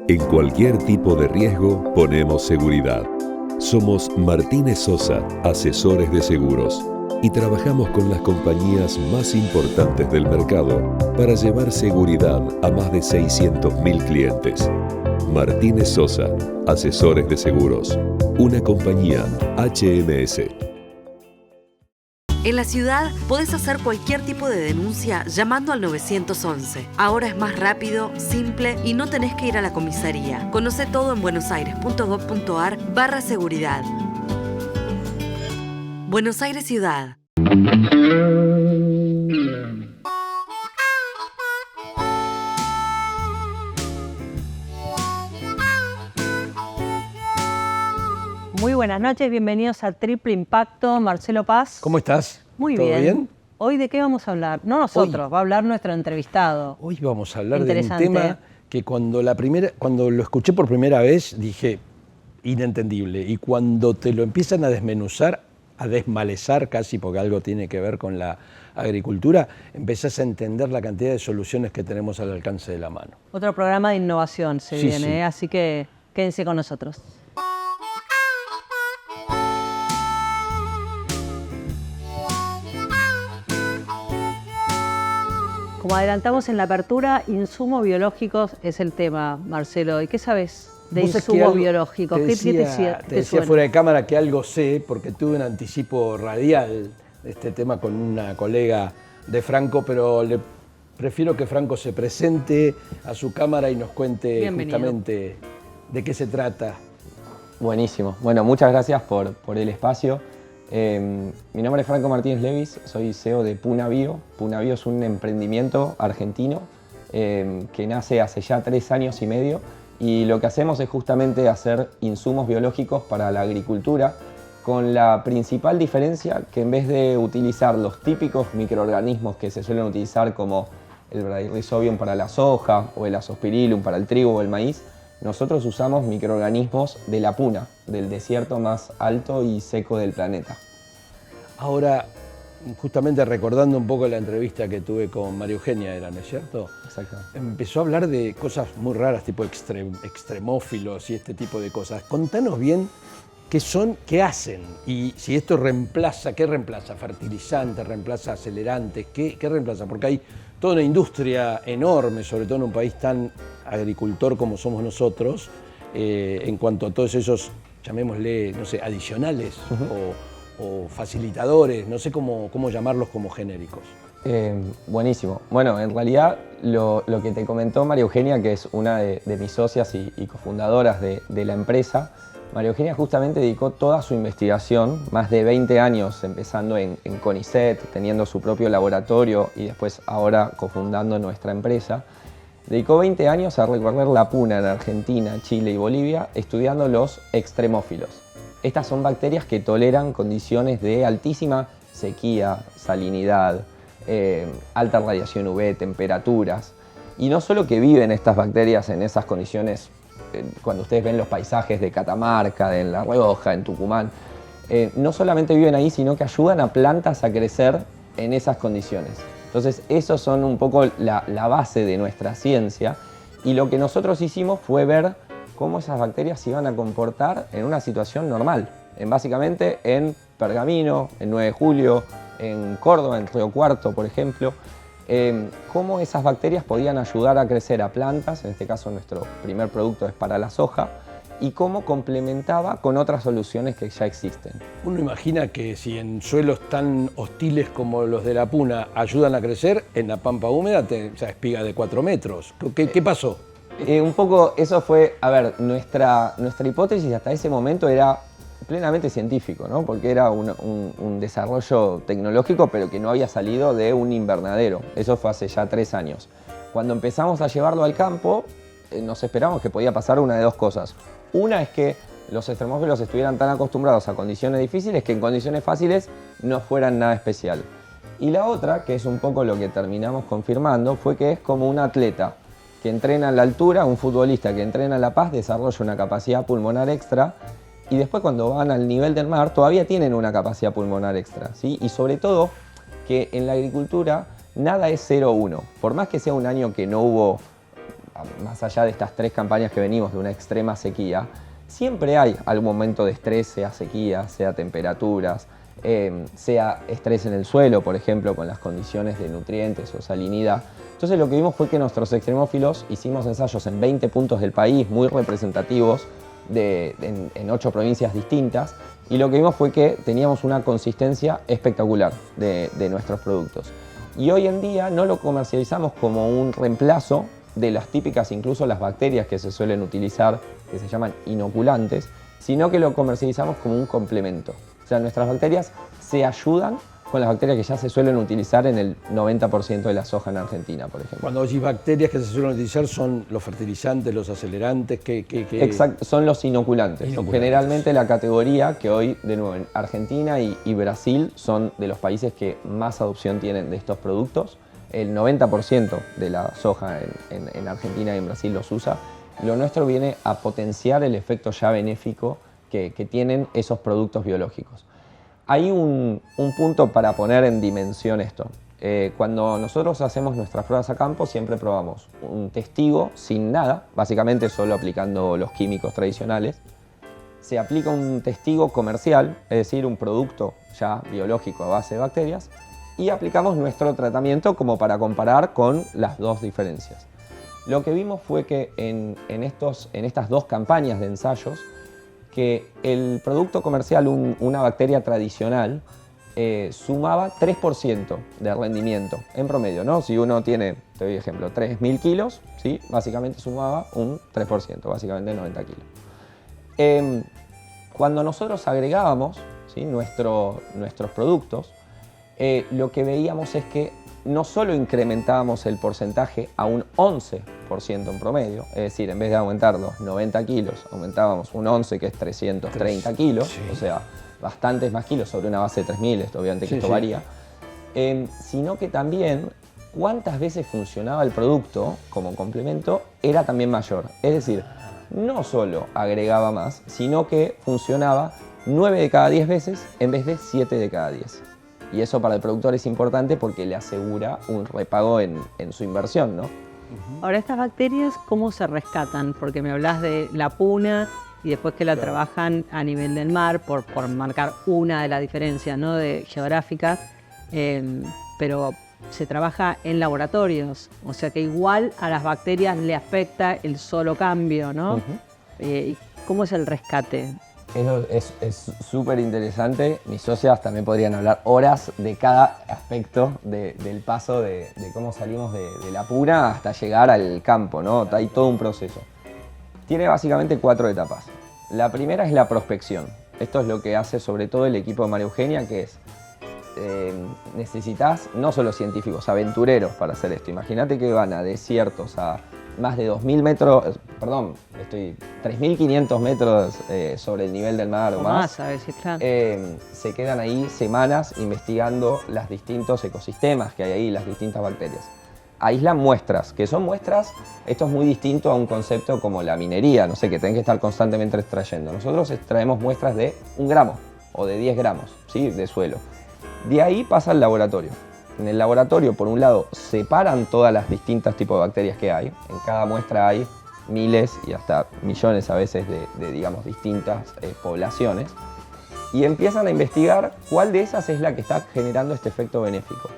En cualquier tipo de riesgo ponemos seguridad. Somos Martínez Sosa, asesores de seguros, y trabajamos con las compañías más importantes del mercado para llevar seguridad a más de 600.000 clientes. Martínez Sosa, asesores de seguros, una compañía HMS. En la ciudad podés hacer cualquier tipo de denuncia llamando al 911. Ahora es más rápido, simple y no tenés que ir a la comisaría. Conoce todo en buenosaires.gov.ar/seguridad. Buenos Aires Ciudad. Muy buenas noches, bienvenidos a Triple Impacto. Marcelo Paz. ¿Cómo estás? Muy ¿Todo bien? ¿Hoy de qué vamos a hablar? No nosotros, va a hablar nuestro entrevistado. Hoy vamos a hablar de un tema que cuando lo escuché por primera vez dije, inentendible. Y cuando te lo empiezan a desmenuzar, a desmalezar casi, porque algo tiene que ver con la agricultura, empezás a entender la cantidad de soluciones que tenemos al alcance de la mano. Otro programa de innovación se viene, sí. Así que quédense con nosotros. Como adelantamos en la apertura, insumos biológicos es el tema, Marcelo. ¿Y qué sabes de insumos biológicos? Te decía fuera de cámara que algo sé, porque tuve un anticipo radial de este tema con una colega de Franco, pero le prefiero que Franco se presente a su cámara y nos cuente justamente de qué se trata. Buenísimo. Bueno, muchas gracias por el espacio. Mi nombre es Franco Martínez Levis, soy CEO de Puna Bio. Puna Bio es un emprendimiento argentino que nace hace ya 3 años y medio, y lo que hacemos es justamente hacer insumos biológicos para la agricultura, con la principal diferencia que en vez de utilizar los típicos microorganismos que se suelen utilizar como el Bradyrhizobium para la soja o el Azospirillum para el trigo o el maíz, nosotros usamos microorganismos de la puna, del desierto más alto y seco del planeta. Ahora, justamente recordando un poco la entrevista que tuve con María Eugenia, ¿no es cierto? Exacto. Empezó a hablar de cosas muy raras, tipo extremófilos y este tipo de cosas. Contanos bien qué son, qué hacen, y si esto reemplaza, ¿qué reemplaza? ¿Fertilizantes, reemplaza acelerantes? ¿Qué reemplaza? Porque hay toda una industria enorme, sobre todo en un país tan agricultor como somos nosotros, en cuanto a todos esos, llamémosle, no sé, adicionales o facilitadores, no sé cómo llamarlos como genéricos. Buenísimo. Bueno, en realidad lo que te comentó María Eugenia, que es una de mis socias y cofundadoras de la empresa, María Eugenia justamente dedicó toda su investigación, más de 20 años, empezando en CONICET, teniendo su propio laboratorio y después ahora cofundando nuestra empresa. Dedicó 20 años a recorrer la puna en Argentina, Chile y Bolivia, estudiando los extremófilos. Estas son bacterias que toleran condiciones de altísima sequía, salinidad, alta radiación UV, temperaturas. Y no solo que viven estas bacterias en esas condiciones, cuando ustedes ven los paisajes de Catamarca, de La Rioja, en Tucumán, no solamente viven ahí, sino que ayudan a plantas a crecer en esas condiciones. Entonces, esos son un poco la base de nuestra ciencia, y lo que nosotros hicimos fue ver cómo esas bacterias se iban a comportar en una situación normal, básicamente en Pergamino, en 9 de Julio, en Córdoba, en Río Cuarto, por ejemplo, cómo esas bacterias podían ayudar a crecer a plantas, en este caso nuestro primer producto es para la soja, y cómo complementaba con otras soluciones que ya existen. Uno imagina que si en suelos tan hostiles como los de la puna ayudan a crecer, en la pampa húmeda espiga de 4 metros. ¿Qué pasó? Un poco eso fue, nuestra hipótesis hasta ese momento era plenamente científico, ¿no? Porque era un desarrollo tecnológico, pero que no había salido de un invernadero. Eso fue hace ya 3 años. Cuando empezamos a llevarlo al campo, nos esperamos que podía pasar una de 2 cosas. Una es que los extremófilos estuvieran tan acostumbrados a condiciones difíciles que en condiciones fáciles no fueran nada especial. Y la otra, que es un poco lo que terminamos confirmando, fue que es como un atleta que entrena a la altura, un futbolista que entrena a la paz, desarrolla una capacidad pulmonar extra, y después cuando van al nivel del mar todavía tienen una capacidad pulmonar extra, ¿sí? Y sobre todo que en la agricultura nada es 0-1. Por más que sea un año que no hubo más allá de estas 3 campañas que venimos de una extrema sequía, siempre hay algún momento de estrés, sea sequía, sea temperaturas, sea estrés en el suelo, por ejemplo, con las condiciones de nutrientes o salinidad. Entonces lo que vimos fue que nuestros extremófilos hicimos ensayos en 20 puntos del país, muy representativos, en 8 provincias distintas, y lo que vimos fue que teníamos una consistencia espectacular de nuestros productos. Y hoy en día no lo comercializamos como un reemplazo de las típicas, incluso las bacterias que se suelen utilizar, que se llaman inoculantes, sino que lo comercializamos como un complemento. O sea, nuestras bacterias se ayudan con las bacterias que ya se suelen utilizar en el 90% de la soja en Argentina, por ejemplo. Cuando decís bacterias que se suelen utilizar, ¿son los fertilizantes, los acelerantes? Exacto, son los inoculantes. Generalmente la categoría que hoy, de nuevo, en Argentina y Brasil son de los países que más adopción tienen de estos productos. El 90% de la soja en Argentina y en Brasil los usa. Lo nuestro viene a potenciar el efecto ya benéfico que tienen esos productos biológicos. Hay un punto para poner en dimensión esto. Cuando nosotros hacemos nuestras pruebas a campo, siempre probamos un testigo sin nada, básicamente solo aplicando los químicos tradicionales. Se aplica un testigo comercial, es decir, un producto ya biológico a base de bacterias, y aplicamos nuestro tratamiento como para comparar con las 2 diferencias. Lo que vimos fue que en estas 2 campañas de ensayos, que el producto comercial, una bacteria tradicional, sumaba 3% de rendimiento en promedio, ¿no? Si uno tiene, te doy ejemplo, 3.000 kilos, ¿sí? Básicamente sumaba un 3%, básicamente 90 kilos. Cuando nosotros agregábamos, ¿sí?, nuestros productos, lo que veíamos es que no solo incrementábamos el porcentaje a un 11% en promedio, es decir, en vez de aumentar los 90 kilos, aumentábamos un 11, que es 330 kilos, sí. O sea, bastantes más kilos sobre una base de 3.000, obviamente que esto varía, sino que también cuántas veces funcionaba el producto como complemento era también mayor. Es decir, no solo agregaba más, sino que funcionaba 9 de cada 10 veces en vez de 7 de cada 10. Y eso para el productor es importante porque le asegura un repago en su inversión, ¿no? Ahora, estas bacterias, ¿cómo se rescatan? Porque me hablas de la puna y después que la trabajan a nivel del mar, por marcar una de las diferencias, ¿no?, geográficas, pero se trabaja en laboratorios, o sea que igual a las bacterias le afecta el solo cambio, ¿no? ¿Cómo es el rescate? Es súper interesante. Mis socias también podrían hablar horas de cada aspecto del paso de cómo salimos de la puna hasta llegar al campo, ¿no? Hay todo un proceso. Tiene básicamente 4 etapas. La primera es la prospección. Esto es lo que hace sobre todo el equipo de María Eugenia, que es necesitas no solo científicos, aventureros para hacer esto. Imagínate que van a desiertos a más de 2.000 metros, perdón, 3.500 metros sobre el nivel del mar o más. A veces, claro. Se quedan ahí semanas investigando los distintos ecosistemas que hay ahí, las distintas bacterias. Aíslan muestras, que son muestras, esto es muy distinto a un concepto como la minería, no sé, que tienen que estar constantemente extrayendo. Nosotros extraemos muestras de 1 gramo o de 10 gramos, ¿sí?, de suelo. De ahí pasa al laboratorio. En el laboratorio, por un lado, separan todas las distintas tipos de bacterias que hay. En cada muestra hay miles y hasta millones a veces de digamos, distintas poblaciones. Y empiezan a investigar cuál de esas es la que está generando este efecto benéfico.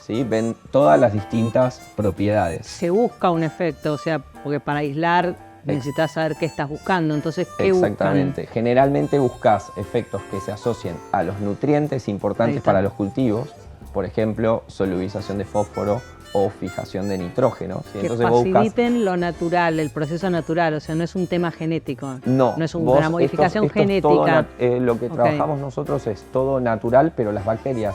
¿Sí? Ven todas las distintas propiedades. Se busca un efecto, o sea, porque para aislar necesitas saber qué estás buscando. Entonces, ¿qué Exactamente. buscan? Generalmente buscas efectos que se asocien a los nutrientes importantes para los cultivos. Por ejemplo, solubilización de fósforo o fijación de nitrógeno. ¿Sí? Que Entonces faciliten lo natural, el proceso natural, o sea, no es un tema genético. No es una modificación genética. Lo que trabajamos nosotros es todo natural, pero las bacterias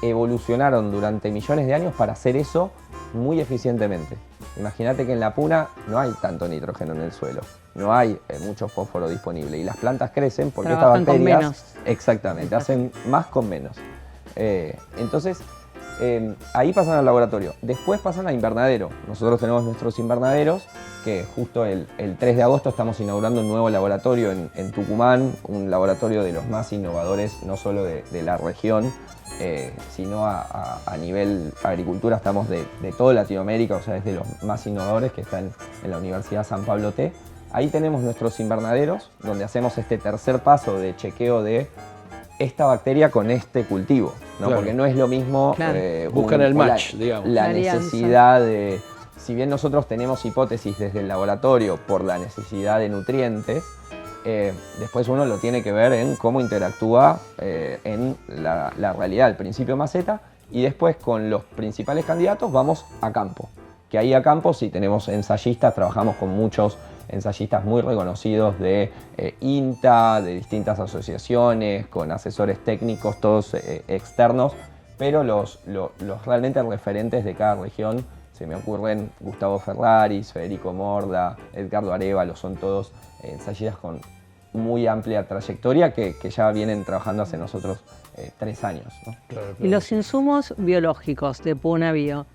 evolucionaron durante millones de años para hacer eso muy eficientemente. Imagínate que en la puna no hay tanto nitrógeno en el suelo, no hay mucho fósforo disponible y las plantas crecen porque trabajan estas bacterias con menos. Exactamente, hacen más con menos. Entonces, ahí pasan al laboratorio. Después pasan a invernadero. Nosotros tenemos nuestros invernaderos, que justo el 3 de agosto estamos inaugurando un nuevo laboratorio en Tucumán, un laboratorio de los más innovadores, no solo de la región, sino a nivel agricultura estamos de toda Latinoamérica, o sea, es de los más innovadores que están en la Universidad San Pablo T. Ahí tenemos nuestros invernaderos, donde hacemos este tercer paso de chequeo de esta bacteria con este cultivo, ¿no? Claro. Porque no es lo mismo buscan el match, digamos. la La alianza. necesidad de, si bien nosotros tenemos hipótesis desde el laboratorio por la necesidad de nutrientes, después uno lo tiene que ver en cómo interactúa en la realidad, el principio maceta, y después con los principales candidatos vamos a campo. Que ahí a campo sí tenemos ensayistas, trabajamos con muchos ensayistas muy reconocidos de INTA, de distintas asociaciones, con asesores técnicos, todos externos, pero los realmente referentes de cada región, se me ocurren Gustavo Ferraris, Federico Morda, Edgardo Arévalo, son todos ensayistas con muy amplia trayectoria que ya vienen trabajando hace nosotros 3 años, ¿no? Claro, Y los insumos biológicos de Puna Bio,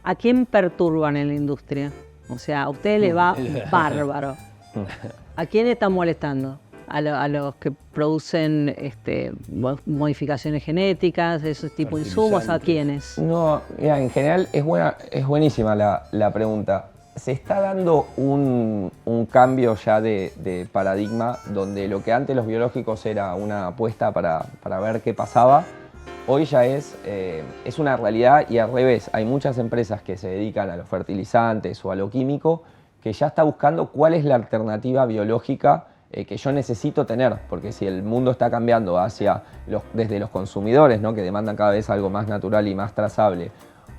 ¿a quién perturban en la industria? O sea, a usted le va bárbaro. ¿A quién están molestando? A los que producen modificaciones genéticas, esos tipos de insumos, ¿a quiénes? No, mira, en general es buenísima la pregunta. Se está dando un cambio ya de paradigma, donde lo que antes los biológicos era una apuesta para ver qué pasaba, hoy ya es una realidad, y al revés, hay muchas empresas que se dedican a los fertilizantes o a lo químico que ya está buscando cuál es la alternativa biológica que yo necesito tener, porque si el mundo está cambiando desde los consumidores, ¿no? Que demandan cada vez algo más natural y más trazable,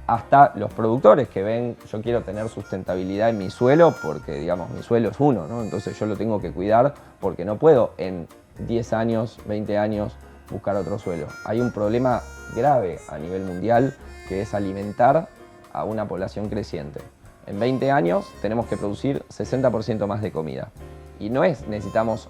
hasta los productores que ven, yo quiero tener sustentabilidad en mi suelo porque, digamos, mi suelo es uno, ¿no? Entonces yo lo tengo que cuidar porque no puedo en 10 años, 20 años buscar otro suelo. Hay un problema grave a nivel mundial que es alimentar a una población creciente. En 20 años tenemos que producir 60% más de comida. Y no necesitamos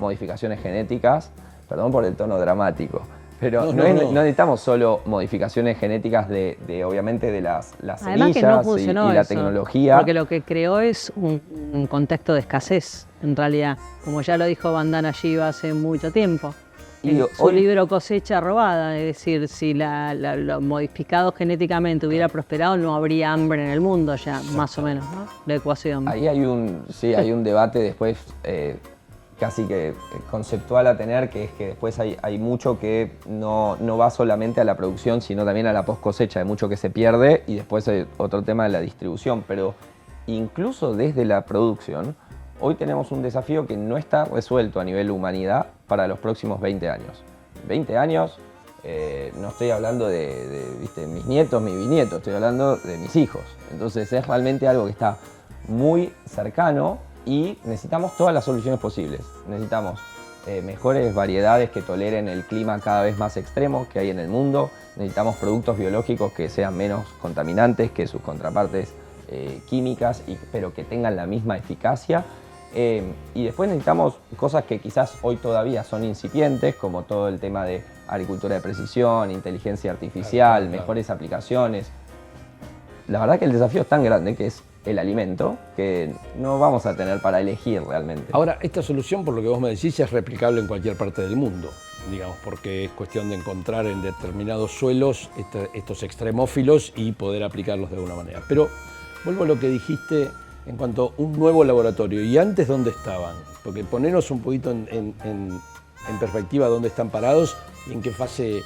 modificaciones genéticas, perdón por el tono dramático, pero no necesitamos solo modificaciones genéticas obviamente de las Además semillas que no funcionó y la eso, tecnología. Porque lo que creó es un contexto de escasez, en realidad, como ya lo dijo Vandana Shiva hace mucho tiempo. Y Su libro Cosecha Robada, es decir, si los modificados genéticamente hubiera prosperado, no habría hambre en el mundo ya, más o menos, ¿no? La ecuación. Ahí hay un debate después casi que conceptual a tener, que es que después hay mucho que no va solamente a la producción, sino también a la post cosecha, hay mucho que se pierde, y después hay otro tema de la distribución. Pero incluso desde la producción, hoy tenemos un desafío que no está resuelto a nivel humanidad para los próximos 20 años. 20 años, no estoy hablando de mis nietos, mis bisnietos, estoy hablando de mis hijos. Entonces es realmente algo que está muy cercano y necesitamos todas las soluciones posibles. Necesitamos mejores variedades que toleren el clima cada vez más extremo que hay en el mundo. Necesitamos productos biológicos que sean menos contaminantes que sus contrapartes químicas, pero que tengan la misma eficacia. Y después necesitamos cosas que quizás hoy todavía son incipientes, como todo el tema de agricultura de precisión, inteligencia artificial, mejores aplicaciones. La verdad que el desafío es tan grande, que es el alimento, que no vamos a tener para elegir realmente. Ahora, esta solución, por lo que vos me decís, es replicable en cualquier parte del mundo, digamos, porque es cuestión de encontrar en determinados suelos estos extremófilos y poder aplicarlos de alguna manera. Pero vuelvo a lo que dijiste en cuanto a un nuevo laboratorio. ¿Y antes dónde estaban? Porque ponernos un poquito en perspectiva dónde están parados y en qué fase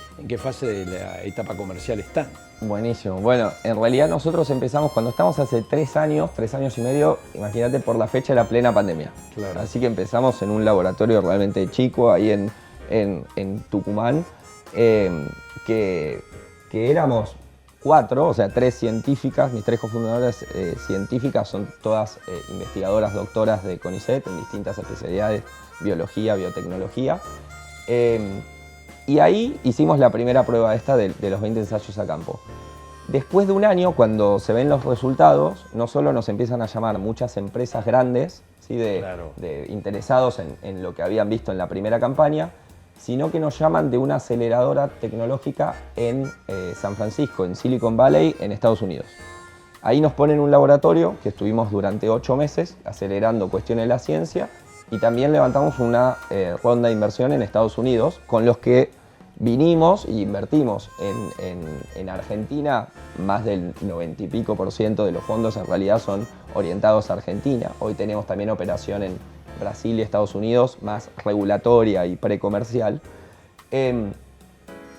de la etapa comercial están. Buenísimo. Bueno, en realidad nosotros empezamos cuando estamos hace 3 años y medio, imagínate, por la fecha de la plena pandemia. Claro. Así que empezamos en un laboratorio realmente chico, ahí en Tucumán, que éramos 4, o sea, 3 científicas, mis 3 cofundadoras científicas son todas investigadoras, doctoras de CONICET en distintas especialidades, biología, biotecnología. Y ahí hicimos la primera prueba de los 20 ensayos a campo. Después de un año, cuando se ven los resultados, no solo nos empiezan a llamar muchas empresas grandes, ¿sí? de interesados en lo que habían visto en la primera campaña, sino que nos llaman de una aceleradora tecnológica en San Francisco, en Silicon Valley, en Estados Unidos. Ahí nos ponen un laboratorio que estuvimos durante 8 meses acelerando cuestiones de la ciencia, y también levantamos una ronda de inversión en Estados Unidos, con los que vinimos e invertimos en Argentina. Más del 90 y pico % de los fondos en realidad son orientados a Argentina. Hoy tenemos también operación en Brasil y Estados Unidos, más regulatoria y precomercial.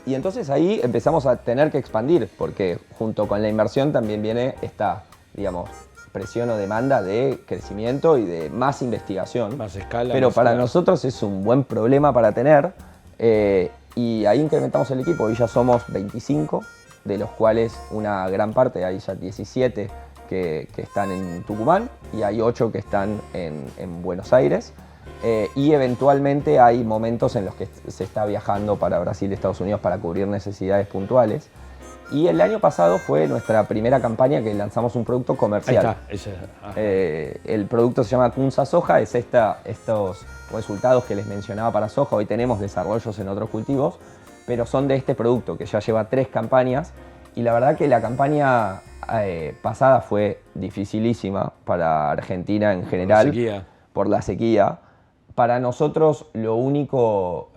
Y entonces ahí empezamos a tener que expandir, porque junto con la inversión también viene esta, digamos, presión o demanda de crecimiento y de más investigación. Más escala. Pero más para escala. nosotros es un buen problema para tener. Y ahí incrementamos el equipo. Hoy ya somos 25, de los cuales una gran parte, hay ya 17 que están en Tucumán y hay 8 que están en Buenos Aires. Y eventualmente hay momentos en los que se está viajando para Brasil y Estados Unidos para cubrir necesidades puntuales. Y el año pasado fue nuestra primera campaña que lanzamos un producto comercial. Ahí está. El producto se llama Kunza Soja, es estos resultados que les mencionaba para soja. Hoy tenemos desarrollos en otros cultivos, pero son de este producto que ya lleva 3 campañas. Y la verdad que la campaña pasada fue dificilísima para Argentina en general. Por la sequía. Para nosotros lo único,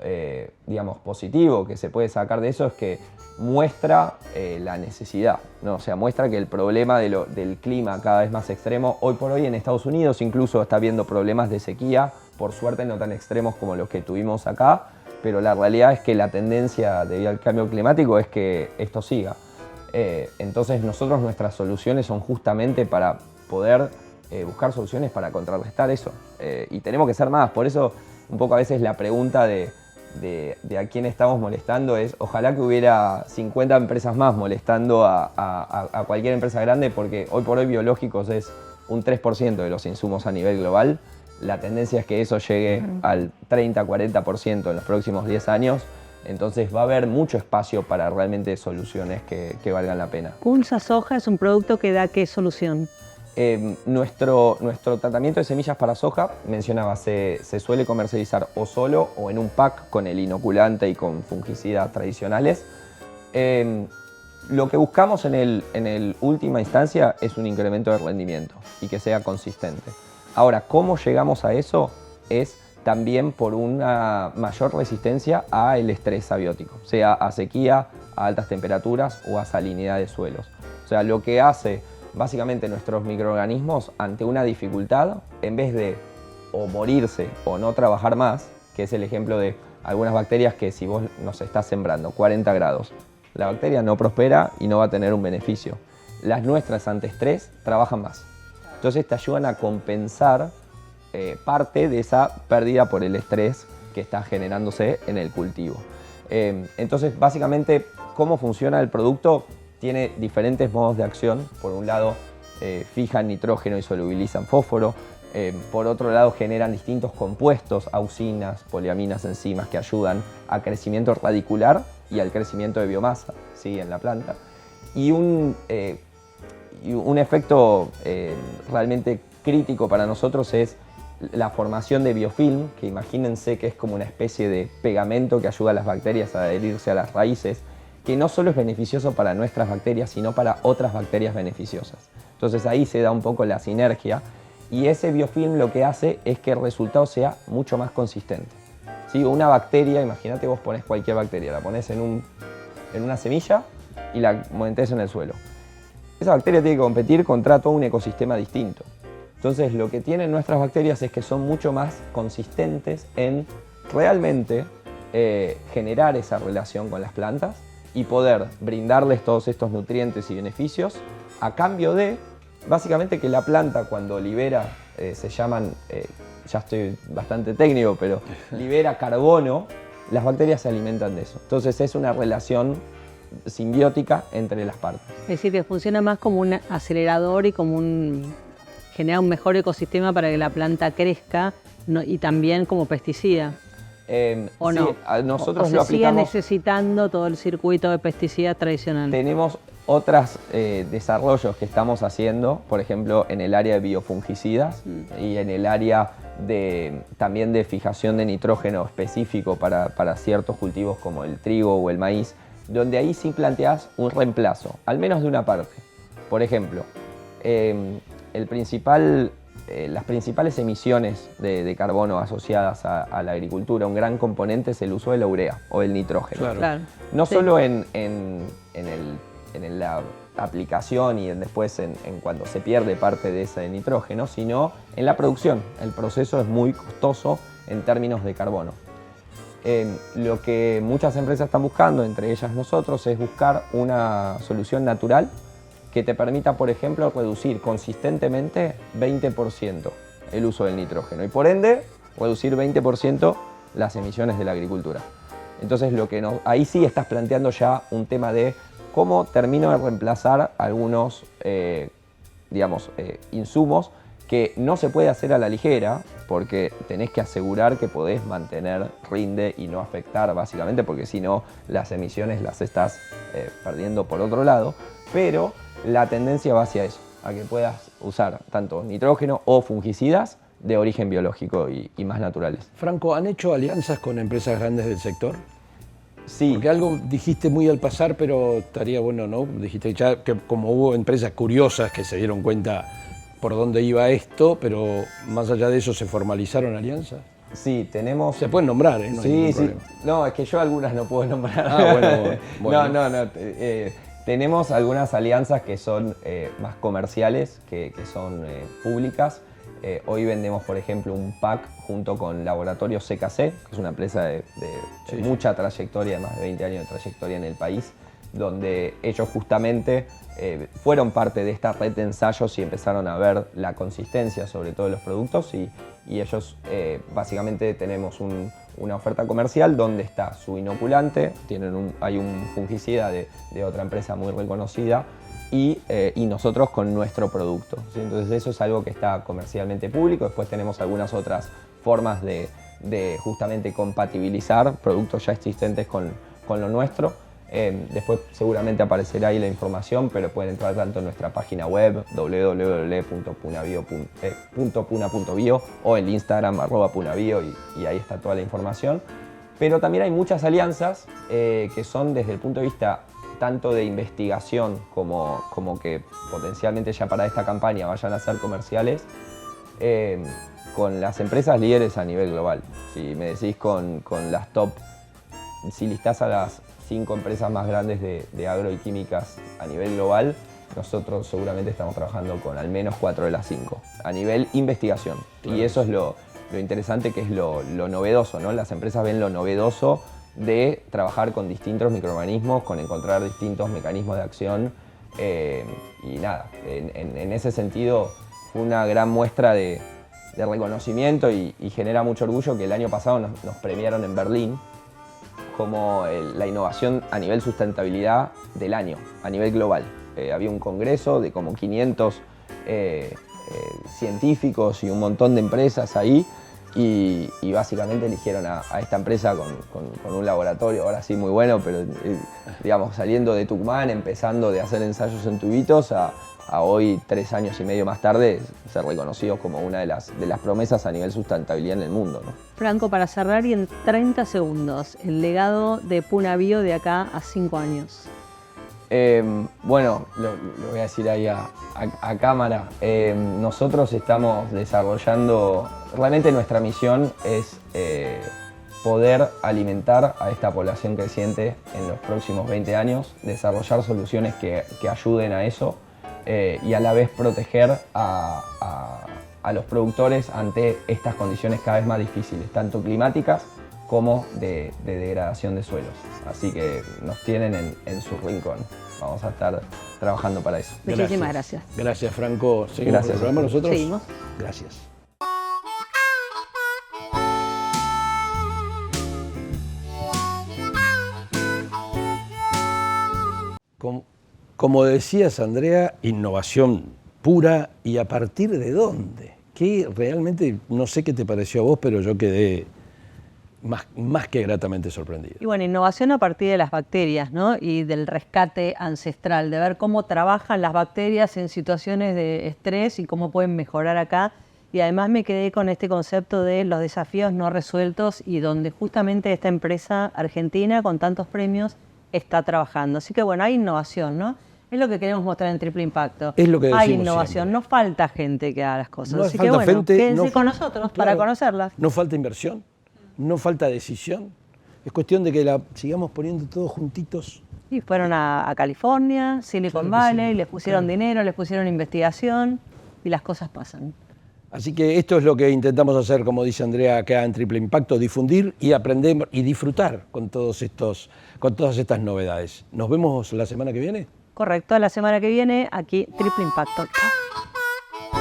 digamos, positivo que se puede sacar de eso es que muestra la necesidad, ¿no? O sea, muestra que el problema del clima cada vez más extremo, hoy por hoy en Estados Unidos incluso está habiendo problemas de sequía, por suerte no tan extremos como los que tuvimos acá, pero la realidad es que la tendencia debido al cambio climático es que esto siga. Entonces nuestras soluciones son justamente para poder buscar soluciones para contrarrestar eso. Y tenemos que ser más, por eso un poco a veces la pregunta de a quién estamos molestando es ojalá que hubiera 50 empresas más molestando a cualquier empresa grande, porque hoy por hoy biológicos es un 3% de los insumos a nivel global. La tendencia es que eso llegue al 30-40% en los próximos 10 años. Entonces va a haber mucho espacio para realmente soluciones que valgan la pena. Kunza Soja es un producto que da ¿qué solución? Nuestro tratamiento de semillas para soja, mencionaba, se suele comercializar o solo o en un pack con el inoculante y con fungicidas tradicionales. Lo que buscamos en el última instancia es un incremento de rendimiento y que sea consistente. Ahora, ¿cómo llegamos a eso? Es también por una mayor resistencia al estrés abiótico, sea a sequía, a altas temperaturas o a salinidad de suelos. O sea, lo que hace básicamente nuestros microorganismos ante una dificultad, en vez de o morirse o no trabajar más, que es el ejemplo de algunas bacterias que si vos nos estás sembrando 40 grados, la bacteria no prospera y no va a tener un beneficio. Las nuestras ante estrés trabajan más. Entonces te ayudan a compensar parte de esa pérdida por el estrés que está generándose en el cultivo. Entonces, básicamente, ¿cómo funciona el producto? Tiene diferentes modos de acción. Por un lado, fijan nitrógeno y solubilizan fósforo. Por otro lado, generan distintos compuestos, auxinas, poliaminas, enzimas que ayudan al crecimiento radicular y al crecimiento de biomasa, ¿sí?, en la planta. Y un efecto realmente crítico para nosotros es la formación de biofilm, que imagínense que es como una especie de pegamento que ayuda a las bacterias a adherirse a las raíces, que no solo es beneficioso para nuestras bacterias, sino para otras bacterias beneficiosas. Entonces ahí se da un poco la sinergia y ese biofilm lo que hace es que el resultado sea mucho más consistente. ¿Sí? Una bacteria, imagínate vos pones cualquier bacteria, la pones en una semilla y la metés en el suelo. Esa bacteria tiene que competir contra todo un ecosistema distinto. Entonces lo que tienen nuestras bacterias es que son mucho más consistentes en realmente generar esa relación con las plantas y poder brindarles todos estos nutrientes y beneficios a cambio de, básicamente, que la planta cuando libera, se llaman, ya estoy bastante técnico, pero libera carbono, las bacterias se alimentan de eso. Entonces es una relación simbiótica entre las partes. Es decir, que funciona más como un acelerador y como genera un mejor ecosistema para que la planta crezca, y también como pesticida. ¿O sí, no? Nosotros ¿O lo se sigue aplicamos. necesitando todo el circuito de pesticidas tradicional? Tenemos otros desarrollos que estamos haciendo, por ejemplo, en el área de biofungicidas y en el área también de fijación de nitrógeno específico para ciertos cultivos como el trigo o el maíz, donde ahí sí planteás un reemplazo, al menos de una parte. Por ejemplo, el principal las principales emisiones de carbono asociadas a la agricultura, un gran componente es el uso de la urea o el nitrógeno. Claro. Claro. No Sí. solo en la aplicación y después en cuando se pierde parte de ese nitrógeno, sino en la producción. El proceso es muy costoso en términos de carbono. Lo que muchas empresas están buscando, entre ellas nosotros, es buscar una solución natural que te permita, por ejemplo, reducir consistentemente 20% el uso del nitrógeno y por ende reducir 20% las emisiones de la agricultura. Entonces ahí sí estás planteando ya un tema de cómo termino de reemplazar algunos insumos que no se puede hacer a la ligera porque tenés que asegurar que podés mantener rinde y no afectar básicamente porque si no las emisiones las estás perdiendo por otro lado, pero la tendencia va hacia eso, a que puedas usar tanto nitrógeno o fungicidas de origen biológico y más naturales. Franco, ¿han hecho alianzas con empresas grandes del sector? Sí. Porque algo dijiste muy al pasar, pero estaría bueno, ¿no? Dijiste ya que como hubo empresas curiosas que se dieron cuenta por dónde iba esto, pero más allá de eso, ¿se formalizaron alianzas? Sí, tenemos... Se pueden nombrar, ¿eh? No hay sí, ningún sí. problema. No, es que yo algunas no puedo nombrar. Ah, bueno. No. Tenemos algunas alianzas que son más comerciales, que son públicas. Hoy vendemos, por ejemplo, un pack junto con Laboratorio CKC, que es una empresa de mucha trayectoria, de más de 20 años de trayectoria en el país, donde ellos justamente fueron parte de esta red de ensayos y empezaron a ver la consistencia sobre todo de los productos y ellos básicamente tenemos una oferta comercial donde está su inoculante, hay un fungicida de otra empresa muy reconocida y nosotros con nuestro producto, ¿sí? Entonces eso es algo que está comercialmente público. Después tenemos algunas otras formas de justamente compatibilizar productos ya existentes con lo nuestro. Después seguramente aparecerá ahí la información, pero pueden entrar tanto en nuestra página web www.punabio.bio o en el Instagram @punabio y ahí está toda la información. Pero también hay muchas alianzas que son desde el punto de vista tanto de investigación como que potencialmente ya para esta campaña vayan a ser comerciales con las empresas líderes a nivel global. Si me decís con las top, si listás a las 5 empresas más grandes de agro y químicas a nivel global, nosotros seguramente estamos trabajando con al menos 4 de las 5 a nivel investigación. Claro. Y eso es lo interesante, que es lo novedoso, ¿no? Las empresas ven lo novedoso de trabajar con distintos microorganismos, con encontrar distintos mecanismos de acción y nada, en ese sentido fue una gran muestra de reconocimiento y genera mucho orgullo que el año pasado nos premiaron en Berlín como la innovación a nivel sustentabilidad del año, a nivel global. Había un congreso de como 500 científicos y un montón de empresas ahí y básicamente eligieron a esta empresa con un laboratorio, ahora sí muy bueno, pero digamos saliendo de Tucumán, empezando de hacer ensayos en tubitos a hoy, 3 años y medio más tarde, ser reconocidos como una de las promesas a nivel sustentabilidad en el mundo, ¿no? Franco, para cerrar y en 30 segundos, el legado de Punabio de acá a 5 años. Bueno, lo voy a decir ahí a cámara. Nosotros estamos desarrollando, realmente nuestra misión es poder alimentar a esta población creciente en los próximos 20 años, desarrollar soluciones que ayuden a eso y a la vez proteger a los productores ante estas condiciones cada vez más difíciles, tanto climáticas como de degradación de suelos. Así que nos tienen en su rincón. Vamos a estar trabajando para eso. Muchísimas gracias. Gracias, Franco. ¿Seguimos Gracias. con el programa nosotros? Seguimos. Gracias. Como decías, Andrea, innovación pura, ¿y a partir de dónde? Que realmente, no sé qué te pareció a vos, pero yo quedé más que gratamente sorprendido. Y bueno, innovación a partir de las bacterias, ¿no? Y del rescate ancestral, de ver cómo trabajan las bacterias en situaciones de estrés y cómo pueden mejorar acá. Y además me quedé con este concepto de los desafíos no resueltos y donde justamente esta empresa argentina con tantos premios está trabajando. Así que bueno, hay innovación, ¿no? Es lo que queremos mostrar en Triple Impacto. Es lo que Hay decimos innovación, siempre. no falta gente que haga las cosas. No Así falta que bueno, gente, quédense no- con nosotros para Claro. conocerlas. No falta inversión, no falta decisión. Es cuestión de que la sigamos poniendo todos juntitos. Y fueron a California, Silicon Claro que Valley, sí, les pusieron dinero, les pusieron investigación y las cosas pasan. Así que esto es lo que intentamos hacer, como dice Andrea, acá en Triple Impacto, difundir y aprender y disfrutar con todas estas novedades. ¿Nos vemos la semana que viene? Correcto, la semana que viene aquí Triple Impacto. Chao.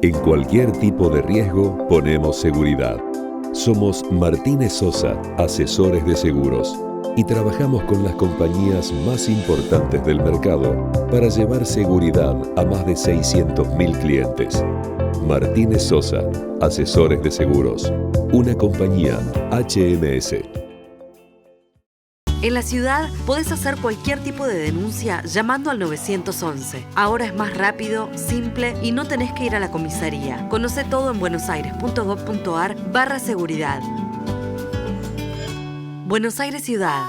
En cualquier tipo de riesgo ponemos seguridad. Somos Martínez Sosa, asesores de seguros, y trabajamos con las compañías más importantes del mercado para llevar seguridad a más de 600.000 clientes. Martínez Sosa, asesores de seguros, una compañía HMS. En la ciudad podés hacer cualquier tipo de denuncia llamando al 911. Ahora es más rápido, simple y no tenés que ir a la comisaría. Conoce todo en buenosaires.gov.ar/seguridad. Buenos Aires Ciudad.